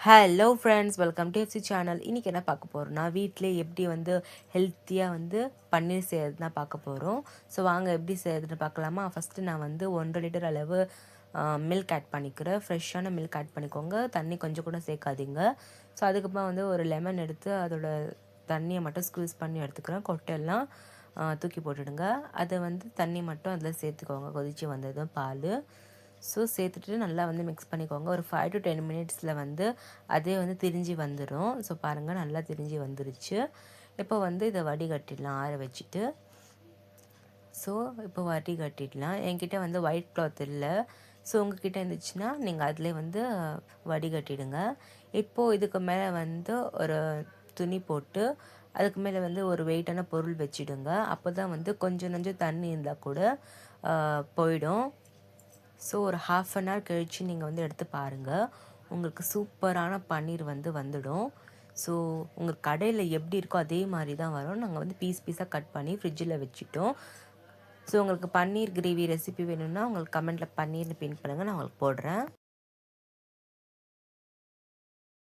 Hello friends, welcome to FC channel. இன்றைக்கி என்ன பார்க்க போகிறோம்னா, வீட்டிலே எப்படி வந்து ஹெல்த்தியாக வந்து பன்னீர் செய்கிறது தான் பார்க்க போகிறோம். ஸோ வாங்க எப்படி செய்கிறதுன்னு பார்க்கலாமா. ஃபஸ்ட்டு நான் வந்து 1.5 லிட்டர் அளவு மில்க் ஆட் பண்ணிக்கிறேன். ஃப்ரெஷ்ஷான மில்க் ஆட் பண்ணிக்கோங்க, தண்ணி கொஞ்சம் கூட சேர்க்காதீங்க. ஸோ அதுக்கப்புறம் வந்து ஒரு லெமன் எடுத்து அதோட தண்ணியை மட்டும் ஸ்க்வீஸ் பண்ணி எடுத்துக்கிறேன். கொட்டையெல்லாம் தூக்கி போட்டுடுங்க. அதை வந்து தண்ணி மட்டும் அதில் சேர்த்துக்கோங்க, கொதித்து வந்ததும் பால். ஸோ சேர்த்துட்டு நல்லா வந்து மிக்ஸ் பண்ணிக்கோங்க. ஒரு 5 to 10 மினிட்ஸில் வந்து அதே வந்து திரிஞ்சு வந்துடும். ஸோ பாருங்கள், நல்லா திரிஞ்சு வந்துருச்சு. இப்போ வந்து இதை வடிகட்டிடலாம் ஆற வச்சுட்டு. ஸோ இப்போ வடிகட்டிடலாம். என்கிட்ட வந்து ஒயிட் கிளாத் இல்லை. ஸோ உங்ககிட்ட இருந்துச்சுன்னா நீங்கள் அதிலே வந்து வடிகட்டிடுங்க. இப்போது இதுக்கு மேலே வந்து ஒரு துணி போட்டு அதுக்கு மேலே வந்து ஒரு வெயிட்டான பொருள் வச்சுடுங்க. அப்போ தான் வந்து கொஞ்சம் கொஞ்சம் தண்ணி இருந்தால் கூட போயிடும். ஸோ ஒரு 1/2 அன் ஹவர் கழித்து நீங்கள் வந்து எடுத்து பாருங்கள், உங்களுக்கு சூப்பரான பன்னீர் வந்து வந்துடும். ஸோ உங்கள் கடையில் எப்படி இருக்கோ அதே மாதிரி தான் வரும். நாங்கள் வந்து பீஸாக கட் பண்ணி ஃப்ரிட்ஜில் வச்சுட்டோம். ஸோ உங்களுக்கு பன்னீர் கிரேவி ரெசிபி வேணும்னா உங்களுக்கு கமெண்ட்டில் பன்னீர்னு பின் பண்ணுங்கள், நான் உங்களுக்கு போடுறேன்.